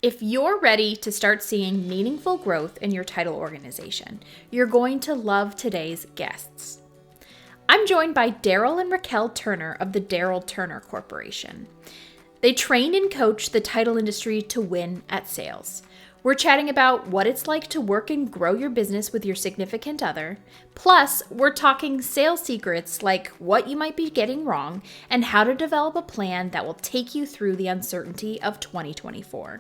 If you're ready to start seeing meaningful growth in your title organization, you're going to love today's guests. I'm joined by Darryl and Raquell Turner of the Darryl Turner Corporation. They train and coach the title industry to win at sales. We're chatting about what it's like to work and grow your business with your significant other. Plus, we're talking sales secrets like what you might be getting wrong and how to develop a plan that will take you through the uncertainty of 2024.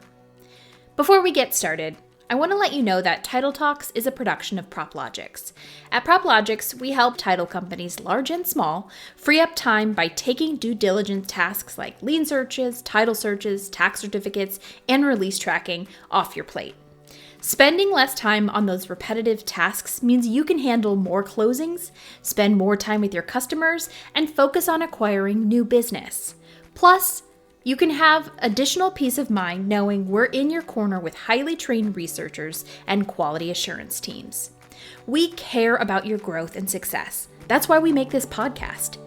Before we get started, I want to let you know that Title Talks is a production of PropLogix. At PropLogix, we help title companies, large and small, free up time by taking due diligence tasks like lien searches, title searches, tax certificates, and release tracking off your plate. Spending less time on those repetitive tasks means you can handle more closings, spend more time with your customers, and focus on acquiring new business. Plus, you can have additional peace of mind knowing we're in your corner with highly trained researchers and quality assurance teams. We care about your growth and success. That's why we make this podcast.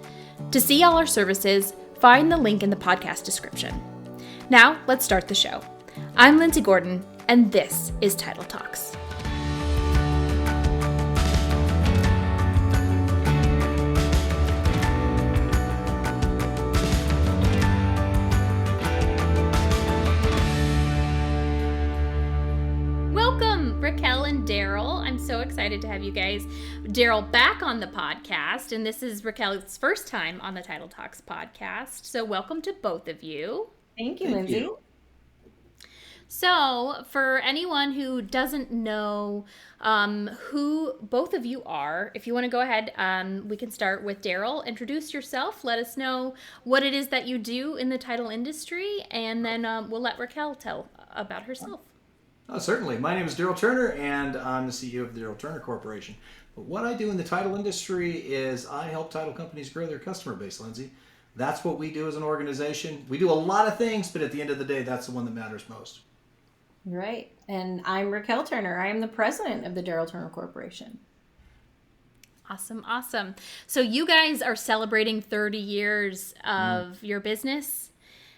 To see all our services, find the link in the podcast description. Now, let's start the show. I'm Lindsay Gordon, and this is Title Talks. Raquell and Darryl. I'm so excited to have you guys. Darryl back on the podcast, and this is Raquel's first time on the Title Talks podcast. So welcome to both of you. Thank you, Lindsay. So for anyone who doesn't know who both of you are, if you want to go ahead, we can start with Darryl. Introduce yourself. Let us know what it is that you do in the title industry, and then we'll let Raquell tell about herself. Certainly. My name is Darryl Turner, and I'm the CEO of the Darryl Turner Corporation. But what I do in the title industry is I help title companies grow their customer base, Lindsay. That's what we do as an organization. We do a lot of things, but at the end of the day, that's the one that matters most. Right. And I'm Raquell Turner. I am the president of the Darryl Turner Corporation. Awesome. So you guys are celebrating 30 years of your business.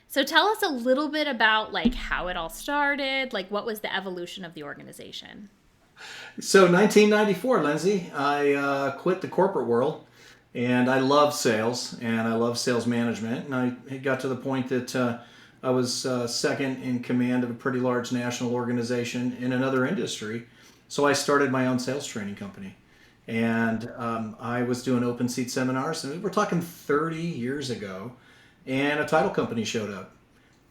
So tell us a little bit about like how it all started, like what was the evolution of the organization? So 1994, Lindsay, I quit the corporate world, and I love sales and I love sales management. And I got to the point that I was second in command of a pretty large national organization in another industry. So I started my own sales training company. And I was doing open seat seminars, and we're talking 30 years ago. And a title company showed up,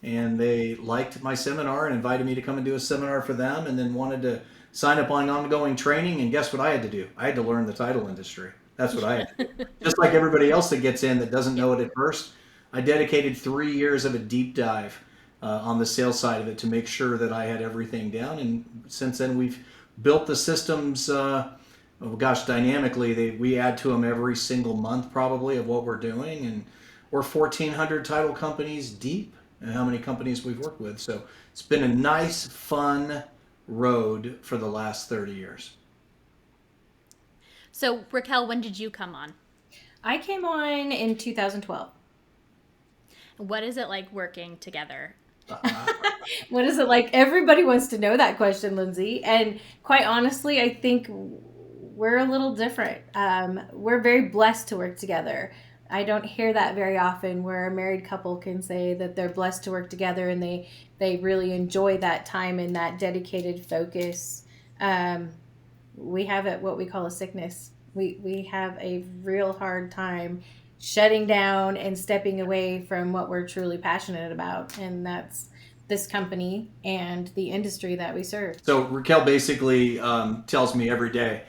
and they liked my seminar and invited me to come and do a seminar for them, and then wanted to sign up on ongoing training. And guess what I had to do? I had to learn the title industry. That's what I had to do. Just like everybody else that gets in that doesn't know it at first, I dedicated 3 years of a deep dive on the sales side of it to make sure that I had everything down. And since then, we've built the systems, dynamically. We add to them every single month probably of what we're doing, and we're 1,400 title companies deep and how many companies we've worked with. So it's been a nice, fun road for the last 30 years. So Raquell, when did you come on? I came on in 2012. What is it like working together? What is it like? Everybody wants to know that question, Lindsay. And quite honestly, I think we're a little different. We're very blessed to work together. I don't hear that very often where a married couple can say that they're blessed to work together and they really enjoy that time and that dedicated focus. We have what we call a sickness. We have a real hard time shutting down and stepping away from what we're truly passionate about, and that's this company and the industry that we serve. So Raquell basically tells me every day,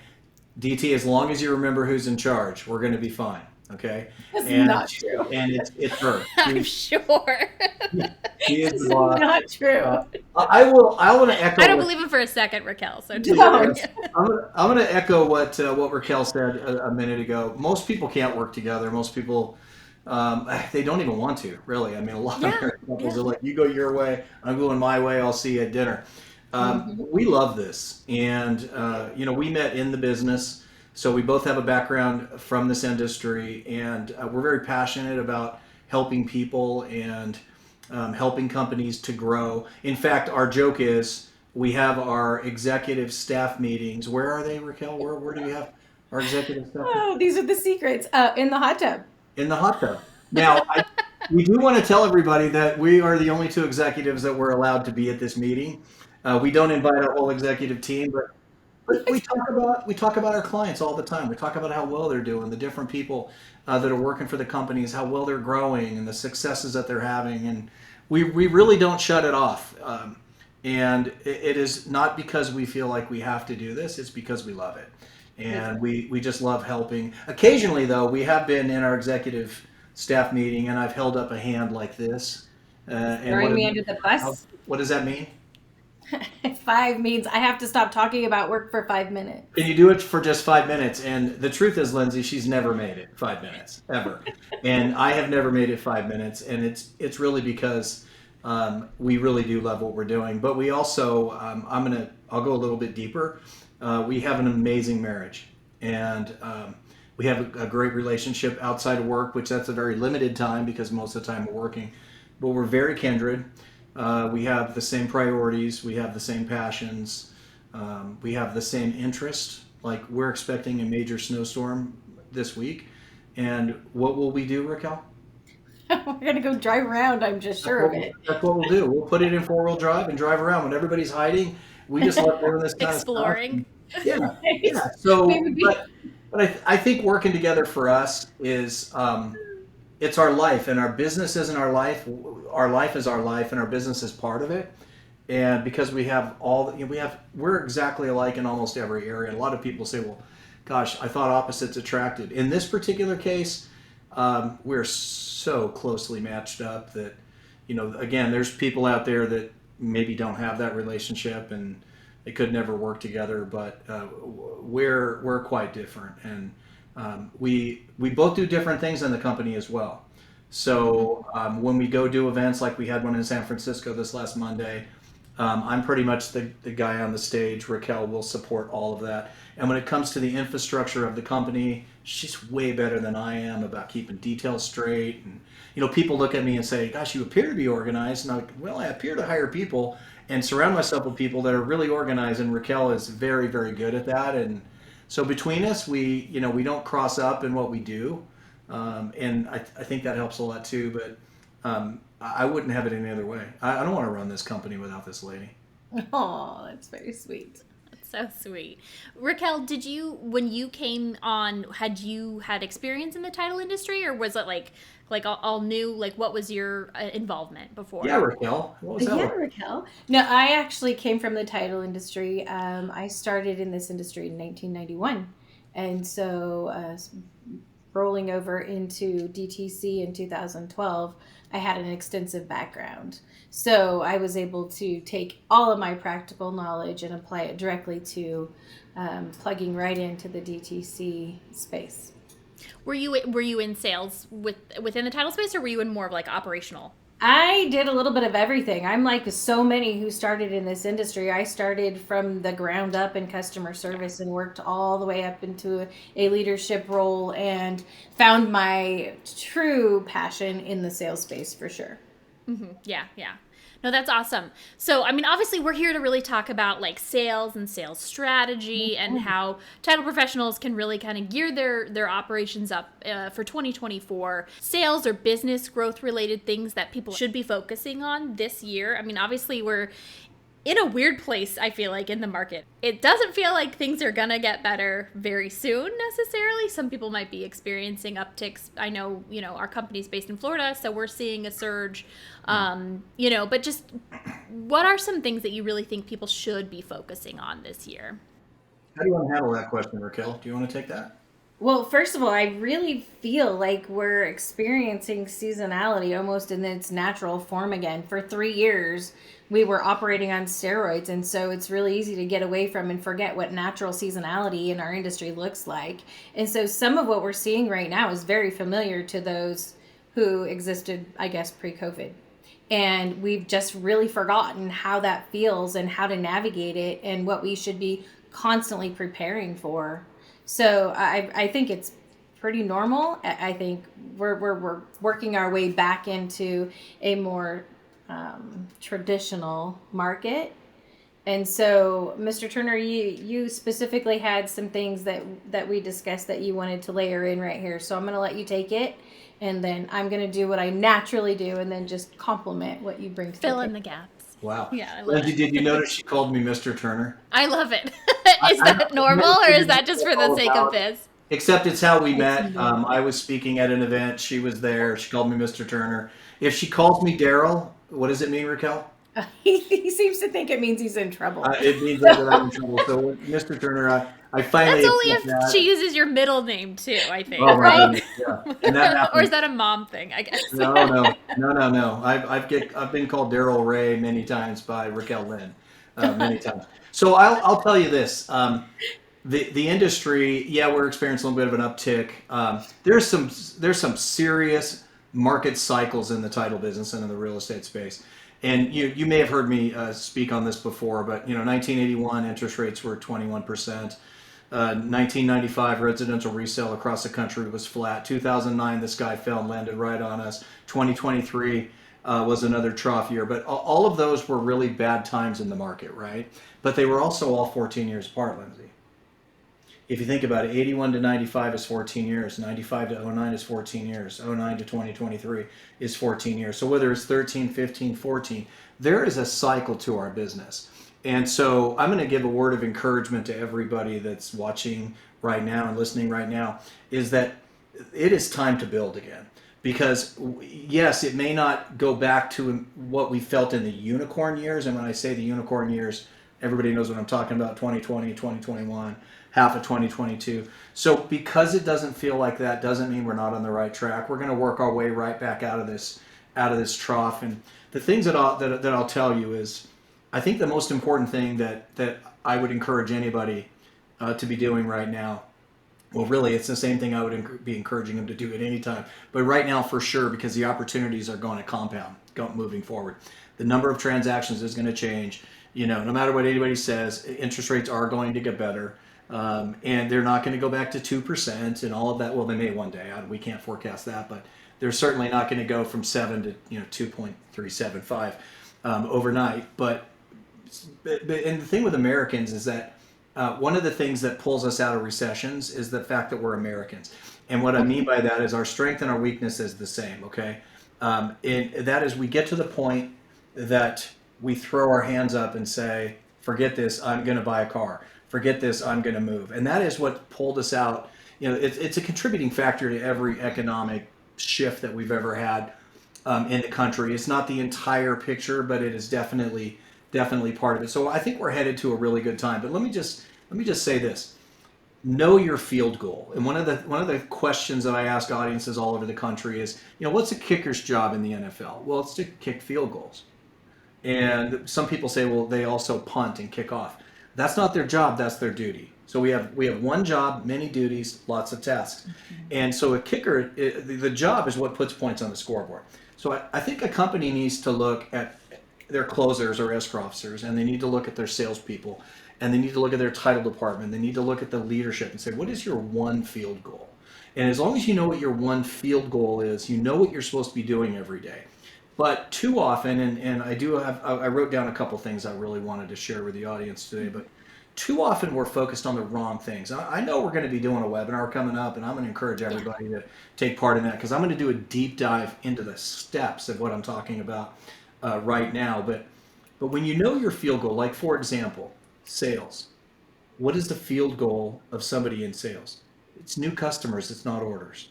DT, as long as you remember who's in charge, we're going to be fine. Okay, that's not true. And it's her. I'm sure. She is the boss. Not true. I want to echo. I don't believe him for a second, Raquell. So I'm going to echo what Raquell said a minute ago. Most people can't work together. Most people they don't even want to. Really, I mean, a lot of married couples are like, "You go your way, I'm going my way. I'll see you at dinner." We love this, and we met in the business. So we both have a background from this industry, and we're very passionate about helping people and helping companies to grow. In fact, our joke is we have our executive staff meetings. Where are they, Raquel? Where do we have our executive staff meetings? Oh, these are the secrets. In the hot tub. In the hot tub. Now, we do want to tell everybody that we are the only two executives that were allowed to be at this meeting. We don't invite our whole executive team, but we talk about our clients all the time. We talk about how well they're doing, the different people that are working for the companies, how well they're growing, and the successes that they're having, and we really don't shut it off. And it is not because we feel like we have to do this; it's because we love it, and we just love helping. Occasionally, though, we have been in our executive staff meeting, and I've held up a hand like this. And Throwing me under the bus. what does that mean? 5 means I have to stop talking about work for 5 minutes. And you do it for just 5 minutes. And the truth is, Lindsay, she's never made it 5 minutes ever, and I have never made it 5 minutes. And it's really because we really do love what we're doing. But we also, I'll go a little bit deeper. We have an amazing marriage, and we have a great relationship outside of work, which that's a very limited time because most of the time we're working. But we're very kindred. We have the same priorities. We have the same passions. We have the same interest. Like we're expecting a major snowstorm this week. And what will we do, Raquel? We're going to go drive around, I'm just sure of it. That's what we'll do. We'll put it in four-wheel drive and drive around when everybody's hiding. We just love doing this kind Exploring. of stuff. Yeah. So, but I think working together for us is it's our life, and our business isn't our life. Our life is our life, and our business is part of it. And because we have we're exactly alike in almost every area. And a lot of people say, well, gosh, I thought opposites attracted. In this particular case, we're so closely matched up that, again, there's people out there that maybe don't have that relationship and they could never work together, but we're quite different. And we both do different things in the company as well. So when we go do events like we had one in San Francisco this last Monday, I'm pretty much the guy on the stage. Raquel will support all of that. And when it comes to the infrastructure of the company, she's way better than I am about keeping details straight. And, people look at me and say, gosh, you appear to be organized. And I'm like, well, I appear to hire people and surround myself with people that are really organized. And Raquel is very, very good at that. And so between us, we don't cross up in what we do. And I think that helps a lot too. But I wouldn't have it any other way. I don't want to run this company without this lady. Oh, that's very sweet. That's so sweet. Raquel, when you came on, had you had experience in the title industry, or was it like all new? Like, what was your involvement before? Yeah, Raquel. What was that? Yeah, Raquel. No, I actually came from the title industry. I started in this industry in 1991. And so rolling over into DTC in 2012, I had an extensive background. So I was able to take all of my practical knowledge and apply it directly to plugging right into the DTC space. Were you in sales within the title space, or were you in more of like operational? I did a little bit of everything. I'm like so many who started in this industry. I started from the ground up in customer service and worked all the way up into a leadership role and found my true passion in the sales space for sure. Mm-hmm. Yeah. No, that's awesome. So, I mean, obviously we're here to really talk about like sales and sales strategy and how title professionals can really kind of gear their operations up for 2024. Sales or business growth related things that people should be focusing on this year. I mean, obviously we're in a weird place, I feel like, in the market. It doesn't feel like things are going to get better very soon necessarily. Some people might be experiencing upticks. I know, our company's based in Florida, so we're seeing a surge, but just what are some things that you really think people should be focusing on this year? How do you want to handle that question, Raquel? Do you want to take that? Well, first of all, I really feel like we're experiencing seasonality almost in its natural form again. For 3 years, we were operating on steroids, and so it's really easy to get away from and forget what natural seasonality in our industry looks like. And so some of what we're seeing right now is very familiar to those who existed, I guess, pre-COVID. And we've just really forgotten how that feels and how to navigate it and what we should be constantly preparing for. So I think it's pretty normal. I think we're working our way back into a more traditional market. And so, Mr. Turner, you specifically had some things that we discussed that you wanted to layer in right here. So I'm going to let you take it, and then I'm going to do what I naturally do, and then just complement what you bring to Fill the in table. the gaps. Wow. Yeah, I love Lindsay, it. did you notice she called me Mr. Turner? I love it. Is I that never normal, or is figured that just out for the all sake of about it. this? Except it's how we It's met. I was speaking at an event. She was there. She called me Mr. Turner. If she calls me Darryl, what does it mean, Raquel? He seems to think it means he's in trouble. It means that I'm in trouble. So, Mr. Turner, I finally That's only accept if she that. uses your middle name too, I think, Oh my right? goodness, yeah. And that Or is happens. that a mom thing, I guess? No. I've been called Darryl Ray many times by Raquel Lynn, many times. So I'll tell you this. The industry, yeah, we're experiencing a little bit of an uptick. There's some serious market cycles in the title business and in the real estate space. And you may have heard me speak on this before, but 1981 interest rates were 21%. 1995 residential resale across the country was flat. 2009 the sky fell and landed right on us. 2023 was another trough year, but all of those were really bad times in the market, right? But they were also all 14 years apart, Lindsay. If you think about it, 81 to 95 is 14 years. 95 to 09 is 14 years. 09 to 2023 is 14 years. So whether it's 13, 15, 14, there is a cycle to our business. And so I'm going to give a word of encouragement to everybody that's watching right now and listening right now, is that it is time to build again. Because yes, it may not go back to what we felt in the unicorn years. And when I say the unicorn years, everybody knows what I'm talking about: 2020, 2021, half of 2022. So because it doesn't feel like that doesn't mean we're not on the right track. We're going to work our way right back out of this trough. And the things that I'll tell you is, I think the most important thing that I would encourage anybody to be doing right now, well, really, it's the same thing I would be encouraging them to do at any time. But right now, for sure, because the opportunities are going to compound moving forward. The number of transactions is going to change. No matter what anybody says, interest rates are going to get better. And they're not going to go back to 2% and all of that. Well, they may one day. We can't forecast that. But they're certainly not going to go from 7 to 2.375 overnight. But and the thing with Americans is that one of the things that pulls us out of recessions is the fact that we're Americans. And what I mean by that is our strength and our weakness is the same, okay? And that is, we get to the point that we throw our hands up and say, forget this, I'm going to buy a car. Forget this, I'm going to move. And that is what pulled us out. It's a contributing factor to every economic shift that we've ever had in the country. It's not the entire picture, but it is definitely part of it. So I think we're headed to a really good time. But let me just say this: know your field goal. And one of the questions that I ask audiences all over the country is, what's a kicker's job in the NFL? Well, it's to kick field goals. And some people say, well, they also punt and kick off. That's not their job, that's their duty. So we have one job, many duties, lots of tasks. And so a kicker, the job is what puts points on the scoreboard. So I think a company needs to look at their closers or escrow officers, and they need to look at their salespeople, and they need to look at their title department. They need to look at the leadership and say, what is your one field goal? And as long as you know what your one field goal is, you know what you're supposed to be doing every day. But too often, and I wrote down a couple things I really wanted to share with the audience today, but too often we're focused on the wrong things. I know we're going to be doing a webinar coming up, and I'm going to encourage everybody to take part in that, because I'm going to do a deep dive into the steps of what I'm talking about right now. But when you know your field goal, like for example, sales, what is the field goal of somebody in sales? It's new customers, it's not orders.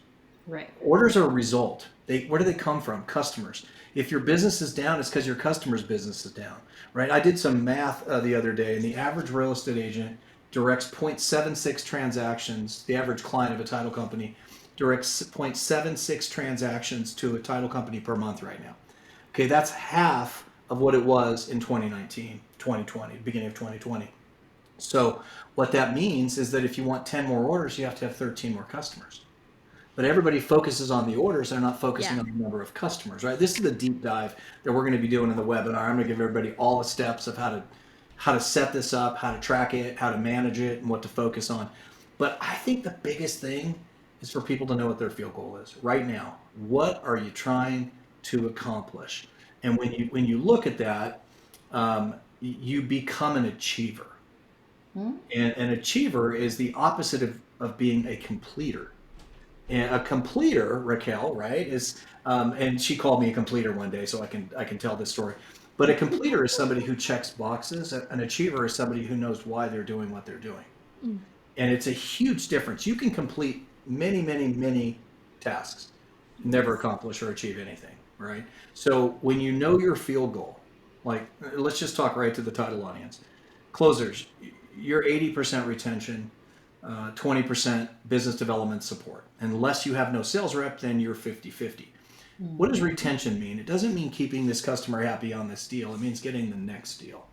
Right. Orders are a result. Where do they come from? Customers. If your business is down, it's because your customer's business is down, right? I did some math the other day, and the average real estate agent directs 0.76 transactions. The average client of a title company directs 0.76 transactions to a title company per month right now. Okay, that's half of what it was in 2019, 2020, beginning of 2020. So what that means is that if you want 10 more orders, you have to have 13 more customers. But everybody focuses on the orders, they're not focusing on the number of customers, right? This is the deep dive that we're going to be doing in the webinar. I'm going to give everybody all the steps of how to set this up, how to track it, how to manage it, and what to focus on. But I think the biggest thing is for people to know what their field goal is right now. What are you trying to accomplish? And when you look at that, you become an achiever. Hmm? And an achiever is the opposite of being a completer. And a completer, Raquel, right, is and she called me a completer one day, so I can tell this story. But a completer is somebody who checks boxes. An achiever is somebody who knows why they're doing what they're doing. Mm. And it's a huge difference. You can complete many, many, many tasks, never accomplish or achieve anything, right? So when you know your field goal, like let's just talk right to the title audience. Closers, you're 80% retention, 20% business development support. Unless you have no sales rep, then you're 50-50. What does retention mean? It doesn't mean keeping this customer happy on this deal. It means getting the next deal.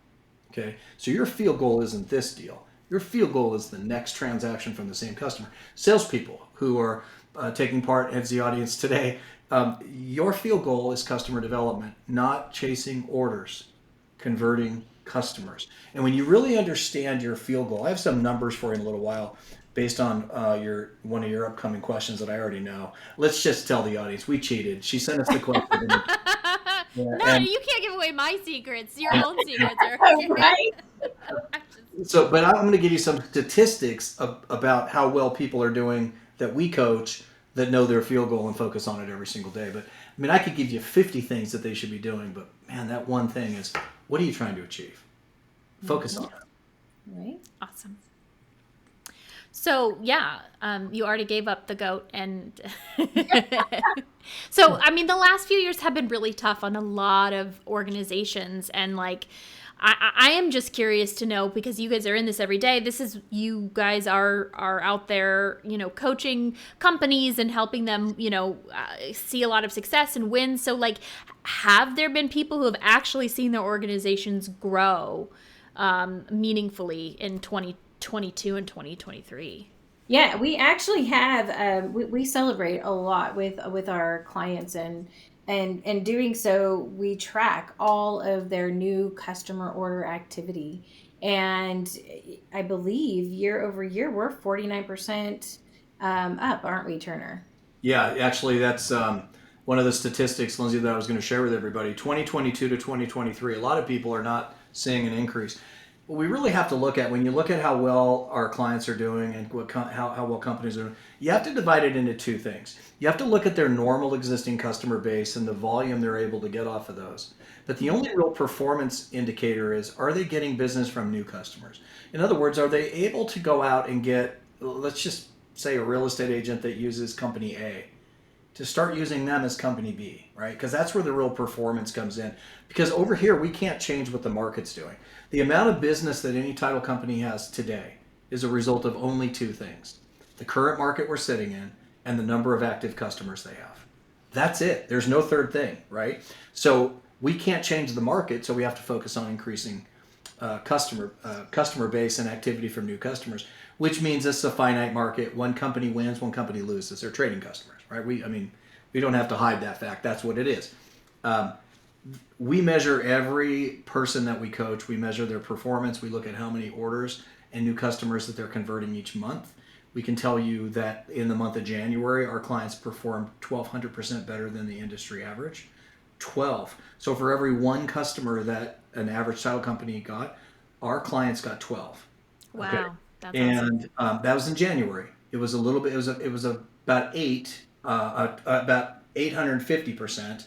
Okay, so your field goal isn't this deal. Your field goal is the next transaction from the same customer. Salespeople who are taking part as the audience today, your field goal is customer development, not chasing orders, converting customers. And when you really understand your field goal, I have some numbers for you in a little while based on your one of your upcoming questions that I already know. Let's just tell the audience we cheated. She sent us the question. No, And you can't give away my secrets. Your own secrets are. Right? so, but I'm going to give you some statistics about how well people are doing that we coach that know their field goal and focus on it every single day. But I mean, I could give you 50 things that they should be doing, but man, that one thing is, what are you trying to achieve? Focus on it. Right? Awesome. So yeah, you already gave up the goat, and so I mean, the last few years have been really tough on a lot of organizations, and like, I am just curious to know, because you guys are in this every day. This is, you guys are out there, coaching companies and helping them, see a lot of success and wins. So like, have there been people who have actually seen their organizations grow meaningfully in 2022 and 2023? Yeah, we actually have. We celebrate a lot with our clients, and doing so, we track all of their new customer order activity. And I believe year over year, we're 49% up, aren't we, Turner? Yeah, actually, that's one of the statistics, Lindsay, that I was going to share with everybody. 2022 to 2023, a lot of people are not seeing an increase. What we really have to look at, when you look at how well our clients are doing and how well companies are doing, you have to divide it into two things. You have to look at their normal existing customer base and the volume they're able to get off of those. But the only real performance indicator is, are they getting business from new customers? In other words, are they able to go out and get, let's just say, a real estate agent that uses company A, to start using them as company B, right? Because that's where the real performance comes in. Because over here, we can't change what the market's doing. The amount of business that any title company has today is a result of only two things: the current market we're sitting in and the number of active customers they have. That's it. There's no third thing, right? So we can't change the market, so we have to focus on increasing customer base and activity from new customers, which means it's a finite market. One company wins, one company loses. They're trading customers, right? We don't have to hide that fact. That's what it is. We measure every person that we coach. We measure their performance. We look at how many orders and new customers that they're converting each month. We can tell you that in the month of January, our clients performed 1,200% better than the industry average. 12. So for every one customer that an average title company got, our clients got 12. Wow, Okay. that's awesome. And that was in January. It was a little bit. It was about 850%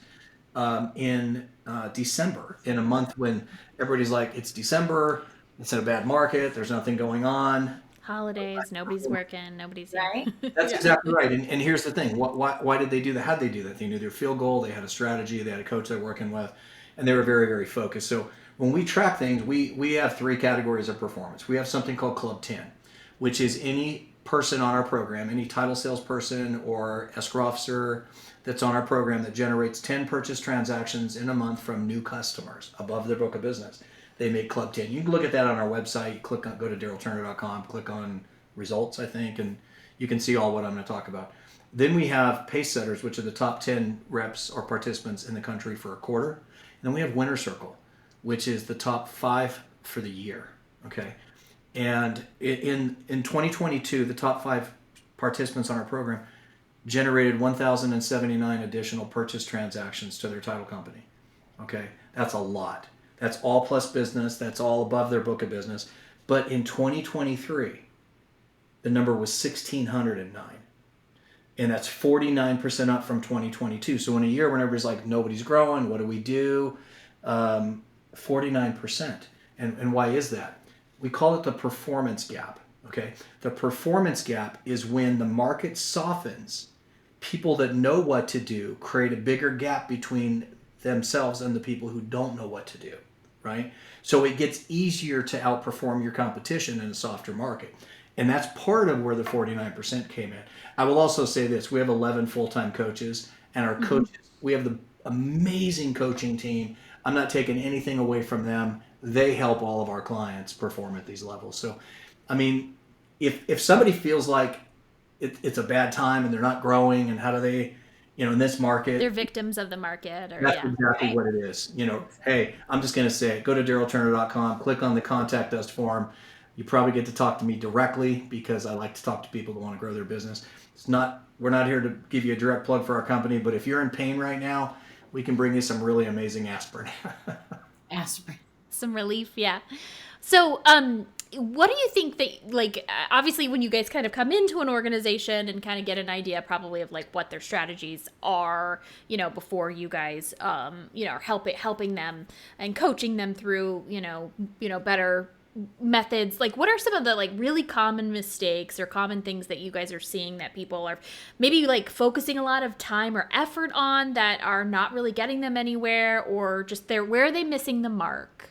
in December, in a month when everybody's like, it's December, it's in a bad market, there's nothing going on. Holidays, nobody's working, nobody's Right? That's exactly right. And here's the thing: why did they do that? How'd they do that? They knew their field goal. They had a strategy. They had a coach they're working with, and they were very, very focused. So when we track things, we have three categories of performance. We have something called Club 10, which is any person on our program, any title salesperson or escrow officer that's on our program that generates 10 purchase transactions in a month from new customers above their book of business. They make Club 10. You can look at that on our website. Go to darrylturner.com, click on results, I think, and you can see all what I'm going to talk about. Then we have pace setters, which are the top 10 reps or participants in the country for a quarter. And then we have winner circle, which is the top 5 for the year. Okay. And in 2022, the top 5 participants on our program generated 1,079 additional purchase transactions to their title company. Okay, that's a lot. That's all plus business. That's all above their book of business. But in 2023, the number was 1,609. And that's 49% up from 2022. So in a year when everybody's like, nobody's growing, what do we do? 49%. And why is that? We call it the performance gap. Okay. The performance gap is when the market softens. People that know what to do create a bigger gap between themselves and the people who don't know what to do. Right. So it gets easier to outperform your competition in a softer market. And that's part of where the 49% came in. I will also say this. We have 11 full-time coaches, and our coaches, we have the amazing coaching team. I'm not taking anything away from them. They help all of our clients perform at these levels. So, I mean, if somebody feels like it's a bad time and they're not growing, and how do they, in this market, They're victims of the market, or that's yeah. exactly what it is. Hey, I'm just going to say, go to darrylturner.com, click on the contact us form. You probably get to talk to me directly because I like to talk to people that want to grow their business. We're not here to give you a direct plug for our company, but if you're in pain right now, we can bring you some really amazing aspirin. Aspirin. Some relief, yeah. So, what do you think that, like, obviously when you guys kind of come into an organization and kind of get an idea probably of like what their strategies are, before you guys, are helping them and coaching them through, better methods, like what are some of the like really common mistakes or common things that you guys are seeing that people are maybe like focusing a lot of time or effort on that are not really getting them anywhere, or just where are they missing the mark?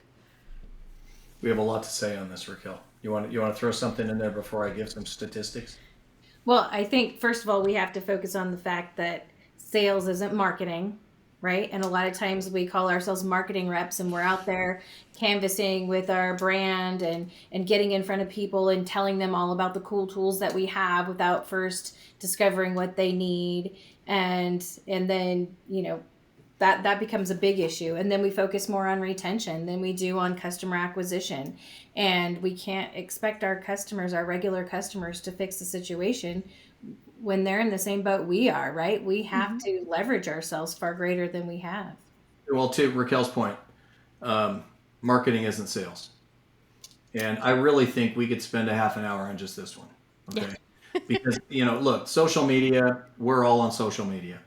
We have a lot to say on this, Raquel. You want to throw something in there before I give some statistics? Well, I think first of all, we have to focus on the fact that sales isn't marketing, right? And a lot of times we call ourselves marketing reps, and we're out there canvassing with our brand and getting in front of people and telling them all about the cool tools that we have without first discovering what they need. And then, that becomes a big issue. And then we focus more on retention than we do on customer acquisition. And we can't expect our regular customers, to fix the situation when they're in the same boat we are, right? We have to leverage ourselves far greater than we have. Well, to Raquel's point, marketing isn't sales. And I really think we could spend a half an hour on just this one. Okay. Yeah. Because, look, social media, we're all on social media.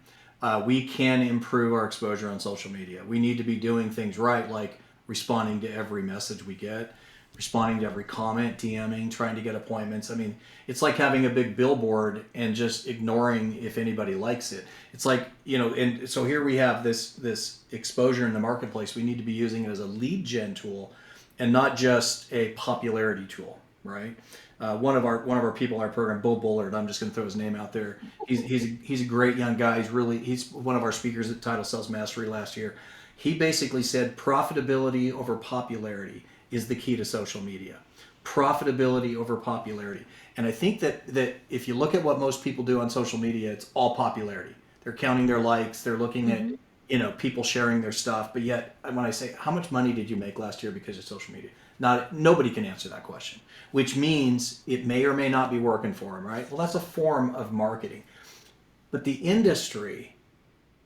We can improve our exposure on social media. We need to be doing things right, like responding to every message we get, responding to every comment, DMing, trying to get appointments. I mean, it's like having a big billboard and just ignoring if anybody likes it. It's like, and so here we have this exposure in the marketplace. We need to be using it as a lead gen tool and not just a popularity tool, right? One of our people in our program, Bo Bullard, I'm just going to throw his name out there. He's a great young guy. He's one of our speakers at Title Sales Mastery last year. He basically said profitability over popularity is the key to social media. Profitability over popularity. And I think that if you look at what most people do on social media, it's all popularity. They're counting their likes. They're looking at people sharing their stuff. But yet, when I say, how much money did you make last year because of social media? Nobody can answer that question, which means it may or may not be working for them, right? Well, that's a form of marketing. But the industry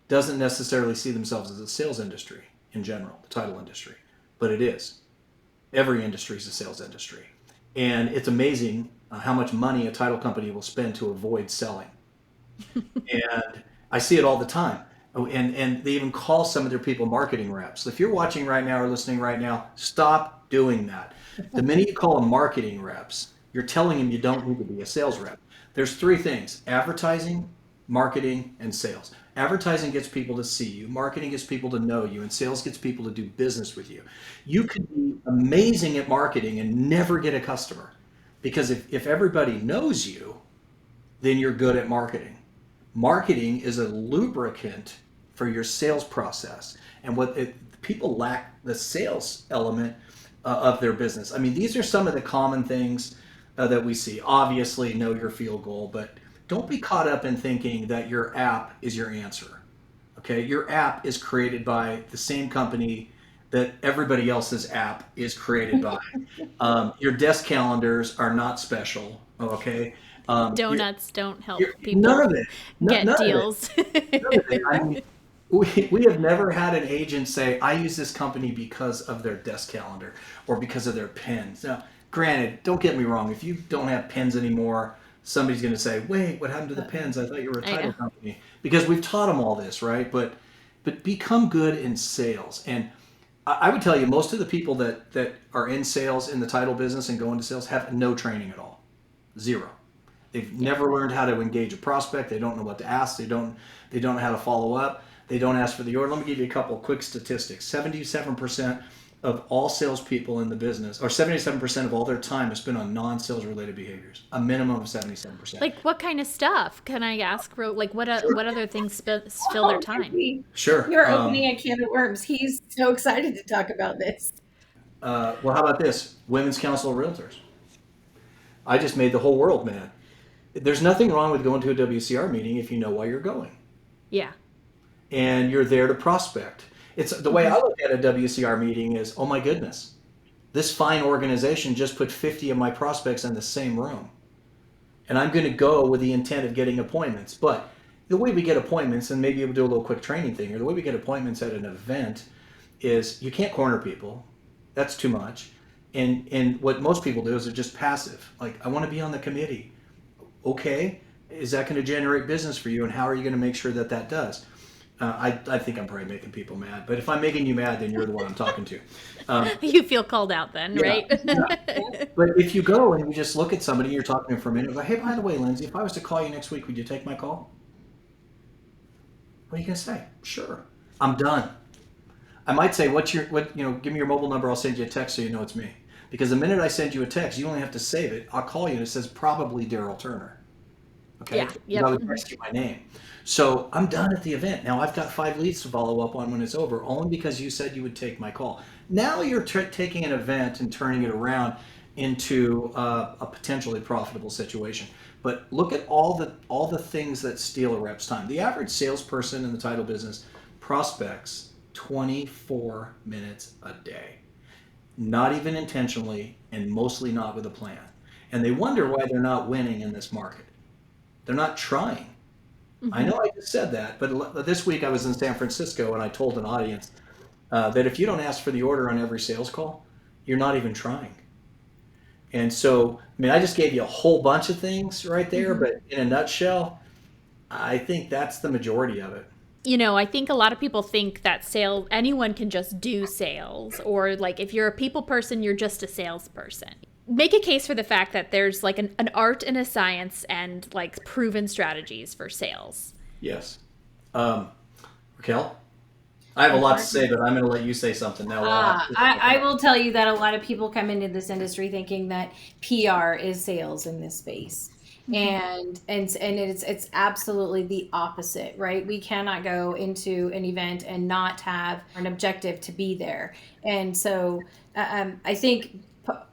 doesn't necessarily see themselves as a sales industry in general, the title industry, but it is. Every industry is a sales industry. And it's amazing how much money a title company will spend to avoid selling. And I see it all the time. And they even call some of their people marketing reps. If you're watching right now or listening right now, stop doing that. The minute you call them marketing reps, you're telling them you don't need to be a sales rep. There's three things: advertising, marketing, and sales. Advertising gets people to see you, marketing gets people to know you, and sales gets people to do business with you. You could be amazing at marketing and never get a customer, because if everybody knows you, then you're good at marketing. Marketing is a lubricant for your sales process, and people lack the sales element of their business. I mean, these are some of the common things that we see. Obviously, know your field goal, but don't be caught up in thinking that your app is your answer. Okay, your app is created by the same company that everybody else's app is created by. Your desk calendars are not special. Okay. Donuts don't help people none of it. get None deals. Of it. None of it. I mean, we have never had an agent say, I use this company because of their desk calendar or because of their pens. Now, granted, don't get me wrong. If you don't have pens anymore, somebody's going to say, wait, what happened to the pens? I thought you were a I title know. company. Because we've taught them all this, right? But become good in sales. And I would tell you, most of the people that are in sales in the title business and go into sales have no training at all. Zero. They've never learned how to engage a prospect. They don't know what to ask. They don't know how to follow up. They don't ask for the order. Let me give you a couple of quick statistics. 77% of all salespeople in the business, or 77% of all their time is spent on non-sales related behaviors. A minimum of 77%. Like what kind of stuff? Can I ask? Like Sure. what other things fill their Oh, time? Ricky, Sure. you're opening a can of worms. He's so excited to talk about this. Well, how about this? Women's Council of Realtors. I just made the whole world mad. There's nothing wrong with going to a WCR meeting if you know why you're going. Yeah. And you're there to prospect. It's the way I look at a WCR meeting is, oh my goodness, this fine organization just put 50 of my prospects in the same room. And I'm going to go with the intent of getting appointments. But the way we get appointments, and maybe we'll do a little quick training thing here, the way we get appointments at an event is you can't corner people. That's too much. And what most people do is they're just passive. Like, I want to be on the committee. Okay, is that going to generate business for you? And how are you going to make sure that that does? I think I'm probably making people mad. But if I'm making you mad, then you're the one I'm talking to. You feel called out then, Yeah, right? yeah. But if you go and you just look at somebody, you're talking to them for a minute, like, hey, by the way, Lindsay, if I was to call you next week, would you take my call? What are you going to say? Sure. I'm done. I might say, give me your mobile number. I'll send you a text so you know it's me. Because the minute I send you a text, you only have to save it. I'll call you and it says probably Darryl Turner. Okay? Yeah. Because Yep. I would text you my name. So I'm done at the event. Now I've got 5 leads to follow up on when it's over, only because you said you would take my call. Now you're taking an event and turning it around into a potentially profitable situation. But look at all the things that steal a rep's time. The average salesperson in the title business prospects 24 minutes a day, not even intentionally, and mostly not with a plan. And they wonder why they're not winning in this market. They're not trying. I know I just said that, but this week I was in San Francisco and I told an audience that if you don't ask for the order on every sales call, you're not even trying. And so, I mean, I just gave you a whole bunch of things right there, but in a nutshell, I think that's the majority of it. I think a lot of people think that anyone can just do sales, or like if you're a people person, you're just a salesperson. Make a case for the fact that there's like an art and a science and like proven strategies for sales. Yes. Raquel, I have a lot to say, but I'm going to let you say something now. I will tell you that a lot of people come into this industry thinking that PR is sales in this space. And it's absolutely the opposite, right? We cannot go into an event and not have an objective to be there. And so I think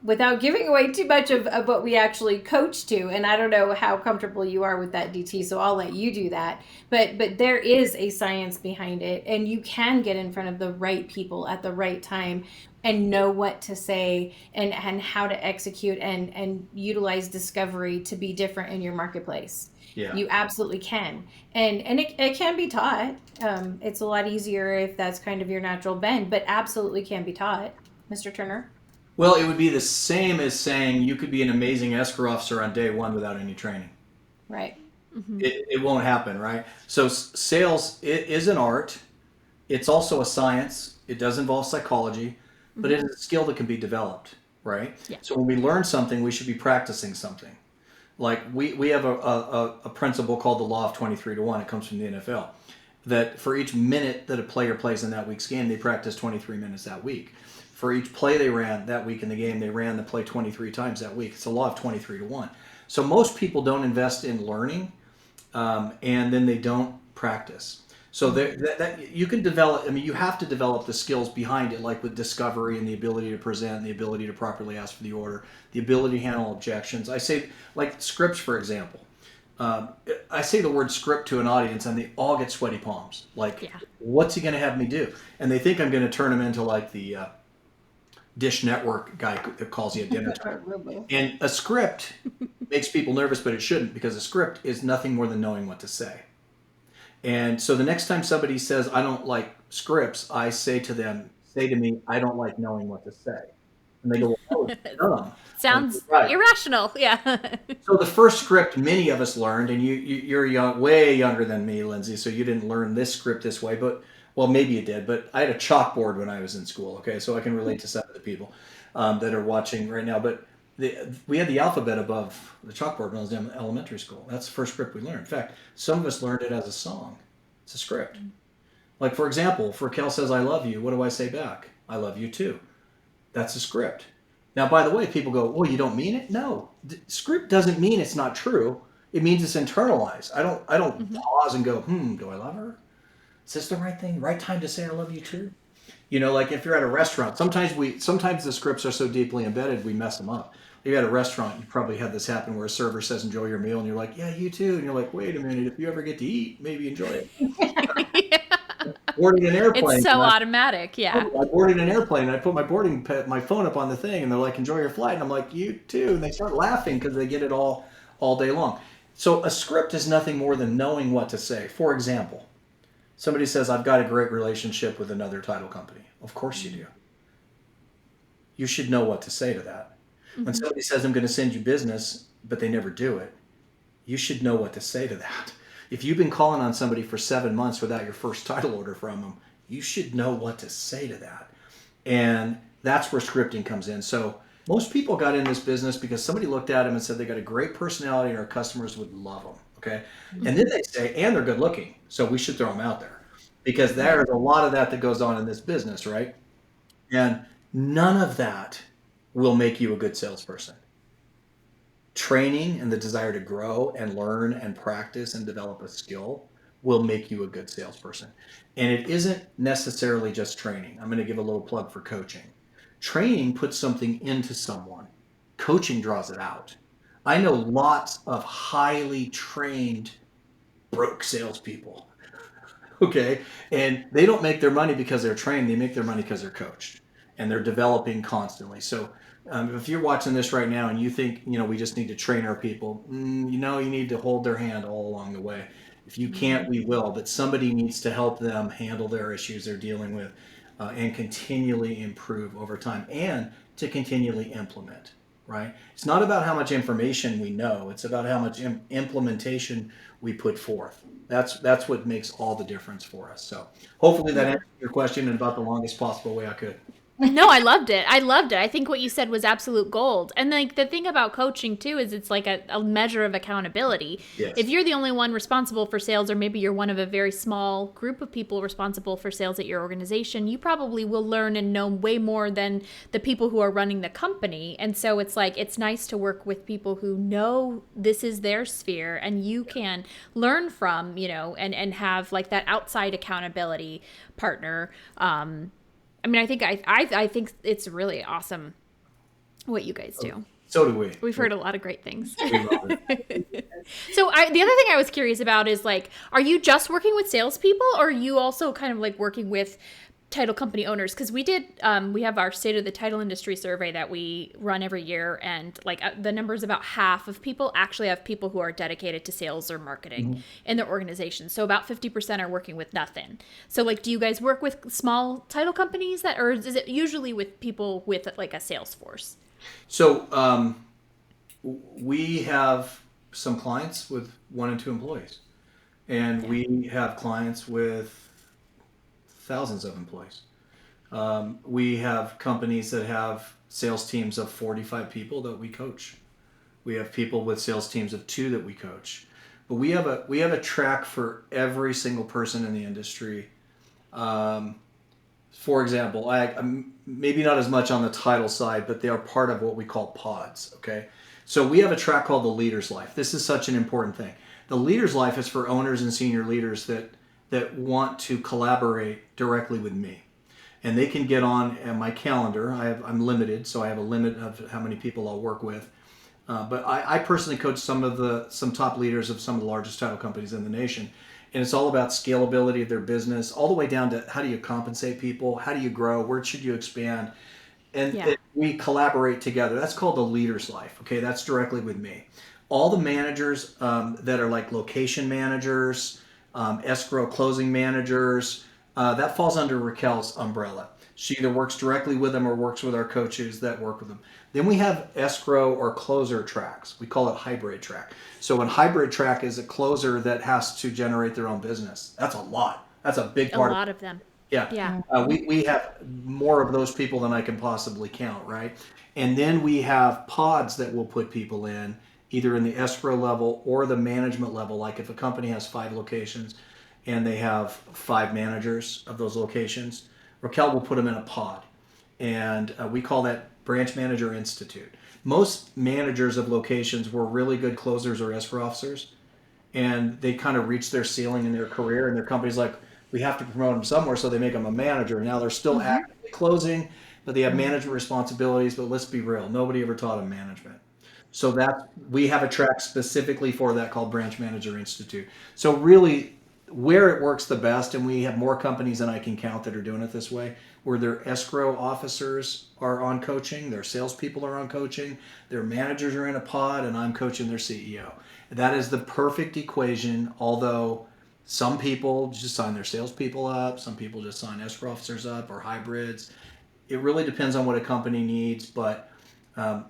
without giving away too much of what we actually coach to, and I don't know how comfortable you are with that, DT, so I'll let you do that, but there is a science behind it, and you can get in front of the right people at the right time and know what to say and how to execute and utilize discovery to be different in your marketplace. Yeah. You absolutely can. And it can be taught. It's a lot easier if that's kind of your natural bend, but absolutely can be taught. Mr. Turner? Well, it would be the same as saying you could be an amazing escrow officer on day one without any training. Right. It won't happen, right? So sales is an art. It's also a science. It does involve psychology, but it is a skill that can be developed, right? Yeah. So when we learn something, we should be practicing something. Like we have a principle called the law of 23-1. It comes from the NFL. That for each minute that a player plays in that week's game, they practice 23 minutes that week. For each play they ran that week in the game, they ran the play 23 times that week. It's a law of 23-1. So most people don't invest in learning, and then they don't practice. So that you can develop. I mean, you have to develop the skills behind it, like with discovery and the ability to present, the ability to properly ask for the order, the ability to handle objections. I say, like scripts, for example. I say the word script to an audience, and they all get sweaty palms. Like, what's he going to have me do? And they think I'm going to turn them into like the Dish Network guy that calls you at dinner time. And a script makes people nervous, but it shouldn't, because a script is nothing more than knowing what to say. And so the next time somebody says, I don't like scripts, I say to me, I don't like knowing what to say. And they go, well, that was dumb. And I go, Sounds right. irrational. Yeah. So the first script many of us learned, and you're young, way younger than me, Lindsay, so you didn't learn this script this way, but well, maybe you did, but I had a chalkboard when I was in school, okay? So I can relate to some of the people that are watching right now. But we had the alphabet above the chalkboard when I was in elementary school. That's the first script we learned. In fact, some of us learned it as a song. It's a script. Like, for example, if Raquel says, I love you, what do I say back? I love you too. That's a script. Now, by the way, people go, well, you don't mean it? No. Script doesn't mean it's not true. It means it's internalized. I don't pause and go, do I love her? Is this the right thing? Right time to say I love you too? Like if you're at a restaurant, sometimes the scripts are so deeply embedded we mess them up. If you're at a restaurant, you probably had this happen where a server says enjoy your meal and you're like, yeah, you too. And you're like, wait a minute, if you ever get to eat, maybe enjoy it. Boarding an airplane. It's so automatic, yeah. I boarded an airplane and I put my phone up on the thing and they're like, enjoy your flight. And I'm like, you too. And they start laughing because they get it all day long. So a script is nothing more than knowing what to say. For example, somebody says, I've got a great relationship with another title company. Of course you do. You should know what to say to that. When somebody says, I'm going to send you business, but they never do it, you should know what to say to that. If you've been calling on somebody for 7 months without your first title order from them, you should know what to say to that. And that's where scripting comes in. So most people got in this business because somebody looked at them and said they got a great personality and our customers would love them. Okay. And then they say, and they're good looking. So we should throw them out there because there's a lot of that goes on in this business, right? And none of that will make you a good salesperson. Training and the desire to grow and learn and practice and develop a skill will make you a good salesperson. And it isn't necessarily just training. I'm going to give a little plug for coaching. Training puts something into someone. Coaching draws it out. I know lots of highly trained broke salespeople. Okay. And they don't make their money because they're trained. They make their money because they're coached and they're developing constantly. So if you're watching this right now and you think, we just need to train our people, you need to hold their hand all along the way. If you can't, we will, but somebody needs to help them handle their issues they're dealing with and continually improve over time and to continually implement, right? It's not about how much information we know. It's about how much implementation we put forth. That's what makes all the difference for us. So hopefully that answers your question in about the longest possible way I could. No, I loved it. I think what you said was absolute gold. And like the thing about coaching too is it's like a measure of accountability. Yes. If you're the only one responsible for sales, or maybe you're one of a very small group of people responsible for sales at your organization, you probably will learn and know way more than the people who are running the company. And so it's like, it's nice to work with people who know this is their sphere and you can learn from, and have like that outside accountability partner. I think it's really awesome what you guys do. So do we. We've heard a lot of great things. We love it. So the other thing I was curious about is like, are you just working with salespeople, or are you also kind of like working with title company owners? Because we have our State of the Title Industry survey that we run every year, and like the number is about half of people actually have people who are dedicated to sales or marketing in their organization. So about 50% are working with nothing. So like, do you guys work with small title companies or is it usually with people with like a sales force? So we have some clients with 1 and 2 employees, and we have clients with thousands of employees. We have companies that have sales teams of 45 people that we coach. We have people with sales teams of 2 that we coach. But we have a track for every single person in the industry. For example, I'm maybe not as much on the title side, but they are part of what we call pods. Okay, so we have a track called the Leader's Life. This is such an important thing. The Leader's Life is for owners and senior leaders that want to collaborate directly with me. And they can get on my calendar. I'm limited, so I have a limit of how many people I'll work with. But I personally coach some top leaders of some of the largest title companies in the nation. And it's all about scalability of their business, all the way down to how do you compensate people, how do you grow, where should you expand? And we collaborate together. That's called the Leader's Life. Okay, that's directly with me. All the managers that are like location managers, escrow closing managers. That falls under Raquell's umbrella. She either works directly with them or works with our coaches that work with them. Then we have escrow or closer tracks. We call it hybrid track. So a hybrid track is a closer that has to generate their own business. That's a lot. That's a big A part of lot of them. yeah. Yeah. We have more of those people than I can possibly count, right? And then we have pods that we'll put people in, either in the escrow level or the management level. Like if a company has 5 locations and they have 5 managers of those locations, Raquel will put them in a pod. And we call that Branch Manager Institute. Most managers of locations were really good closers or escrow officers, and they kind of reach their ceiling in their career, and their company's like, we have to promote them somewhere, so they make them a manager. Now they're still actively closing, but they have management responsibilities. But let's be real, nobody ever taught them management. So that we have a track specifically for that called Branch Manager Institute. So really, where it works the best, and we have more companies than I can count that are doing it this way, where their escrow officers are on coaching, their salespeople are on coaching, their managers are in a pod, and I'm coaching their CEO. That is the perfect equation. Although some people just sign their salespeople up, some people just sign escrow officers up, or hybrids. It really depends on what a company needs, but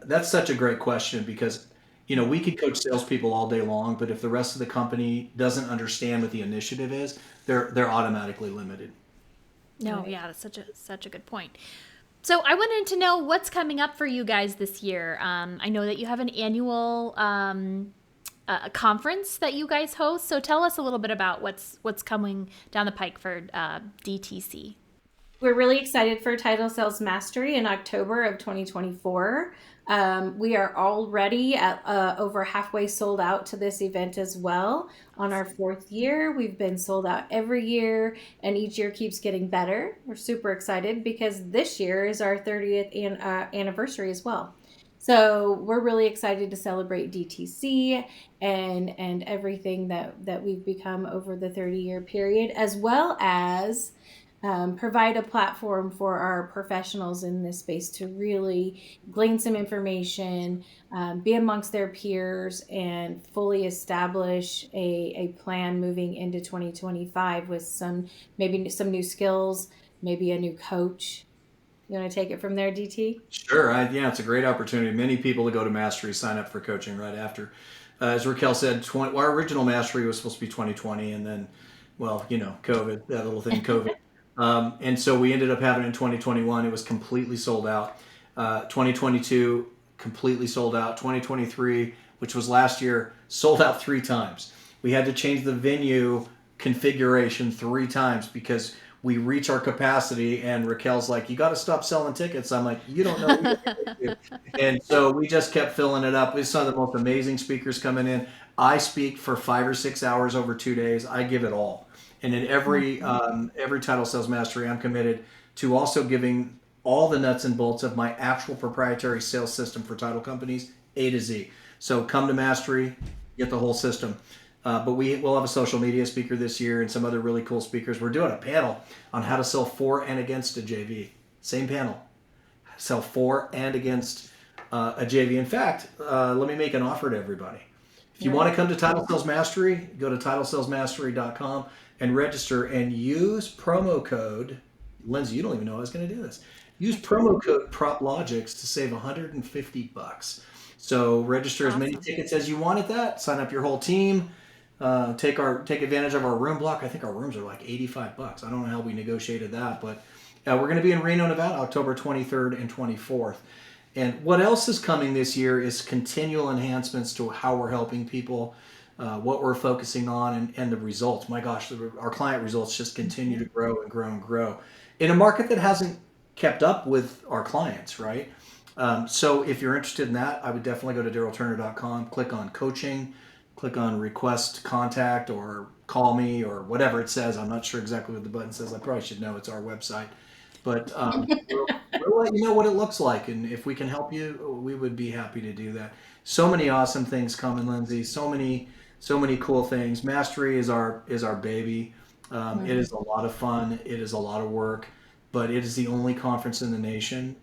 that's such a great question because we could coach salespeople all day long, but if the rest of the company doesn't understand what the initiative is, they're automatically limited. No, yeah, that's such a good point. So I wanted to know what's coming up for you guys this year. I know that you have an annual a conference that you guys host. So tell us a little bit about what's coming down the pike for DTC. We're really excited for Title Sales Mastery in October of 2024. We are already at over halfway sold out to this event as well. On our 4th year, we've been sold out every year, and each year keeps getting better. We're super excited because this year is our 30th anniversary as well. So we're really excited to celebrate DTC and everything that we've become over the 30-year period, as well as provide a platform for our professionals in this space to really glean some information, be amongst their peers, and fully establish a plan moving into 2025 with maybe some new skills, maybe a new coach. You want to take it from there, DT? Sure. Yeah, it's a great opportunity. Many people that go to Mastery sign up for coaching right after. As Raquel said, our original Mastery was supposed to be 2020, and then, well, COVID, that little thing, COVID. And so we ended up having it in 2021. It was completely sold out. 2022, completely sold out. 2023, which was last year, sold out 3 times. We had to change the venue configuration 3 times because we reach our capacity, and Raquel's like, you got to stop selling tickets. I'm like, you don't know what you're gonna do. And so we just kept filling it up. We have some of the most amazing speakers coming in. I speak for 5 or 6 hours over 2 days. I give it all. And in every Title Sales Mastery, I'm committed to also giving all the nuts and bolts of my actual proprietary sales system for title companies, A to Z. So come to Mastery, get the whole system. But we'll have a social media speaker this year and some other really cool speakers. We're doing a panel on how to sell for and against a JV. Same panel. Sell for and against a JV. In fact, let me make an offer to everybody. If you want to come to Title Sales Mastery, go to titlesalesmastery.com and register and use promo code. Lindsay, you don't even know I was going to do this. Use promo code PropLogics to save $150. So register as many tickets as you want at that. Sign up your whole team. Take advantage of our room block. I think our rooms are like $85. I don't know how we negotiated that, but we're going to be in Reno, Nevada, October 23rd and 24th. And what else is coming this year is continual enhancements to how we're helping people, what we're focusing on, and the results. My gosh, our client results just continue to grow and grow and grow in a market that hasn't kept up with our clients, right? So if you're interested in that, I would definitely go to darrylturner.com, click on coaching, click on request contact or call me or whatever it says. I'm not sure exactly what the button says. I probably should know. It's our website. But we'll let you know what it looks like. And if we can help you, we would be happy to do that. So many awesome things coming, Lindsay. So many cool things. Mastery is our baby. It is a lot of fun. It is a lot of work. But it is the only conference in the nation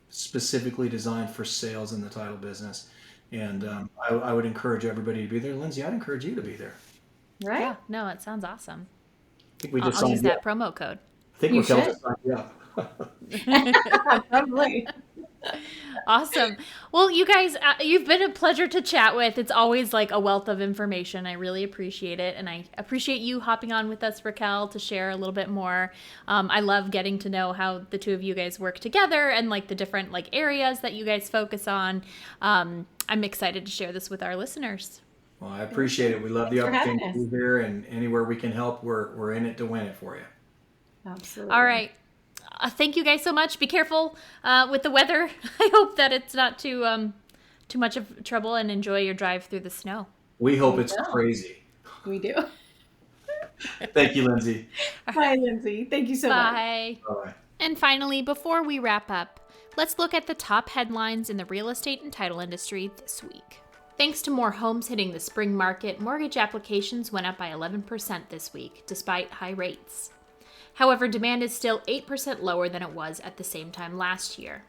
specifically designed for sales in the title business. And I would encourage everybody to be there. Lindsay, I'd encourage you to be there. Right? Yeah, no, it sounds awesome. I think we just I'll use signed that up. promo code. I think You Raquel should. just signed you up. Probably. Awesome. Well, you guys, you've been a pleasure to chat with. It's always like a wealth of information. I really appreciate it. And I appreciate you hopping on with us, Raquel, to share a little bit more. I love getting to know how the two of you guys work together and like the different like areas that you guys focus on. I'm excited to share this with our listeners. Well, I appreciate it. We love the Thanks for having opportunity to be here, and anywhere we can help, we're in it to win it for you. Absolutely. All right. Thank you guys so much. Be careful with the weather. I hope that it's not too much of trouble, and enjoy your drive through the snow. We hope We it's will. crazy. We do. Thank you, Lindsay. Bye, Lindsay. Thank you so much. Bye. Bye. And finally, before we wrap up, let's look at the top headlines in the real estate and title industry this week. Thanks to more homes hitting the spring market, mortgage applications went up by 11% this week, despite high rates. However, demand is still 8% lower than it was at the same time last year.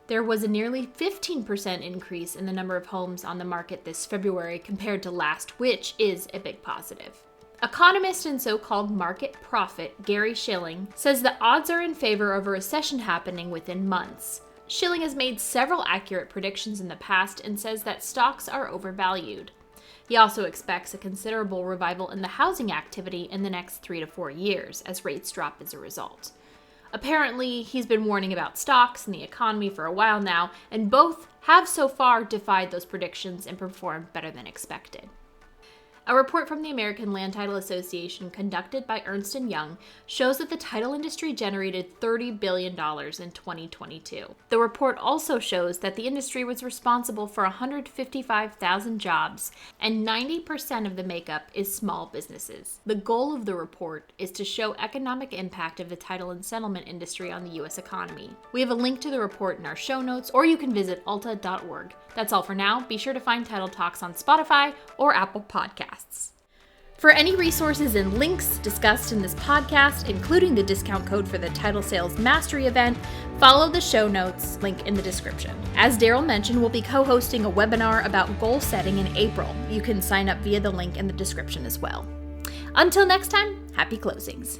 There was a nearly 15% increase in the number of homes on the market this February compared to last, which is a big positive. Economist and so-called market prophet Gary Shilling says the odds are in favor of a recession happening within months. Shilling has made several accurate predictions in the past and says that stocks are overvalued. He also expects a considerable revival in the housing activity in the next 3 to 4 years as rates drop as a result. Apparently, he's been warning about stocks and the economy for a while now, and both have so far defied those predictions and performed better than expected. A report from the American Land Title Association conducted by Ernst & Young shows that the title industry generated $30 billion in 2022. The report also shows that the industry was responsible for 155,000 jobs, and 90% of the makeup is small businesses. The goal of the report is to show economic impact of the title and settlement industry on the U.S. economy. We have a link to the report in our show notes, or you can visit alta.org. That's all for now. Be sure to find Title Talks on Spotify or Apple Podcasts. For any resources and links discussed in this podcast, including the discount code for the Title Sales Mastery event, follow the show notes link in the description. As Darryl mentioned, we'll be co-hosting a webinar about goal setting in April. You can sign up via the link in the description as well. Until next time, happy closings.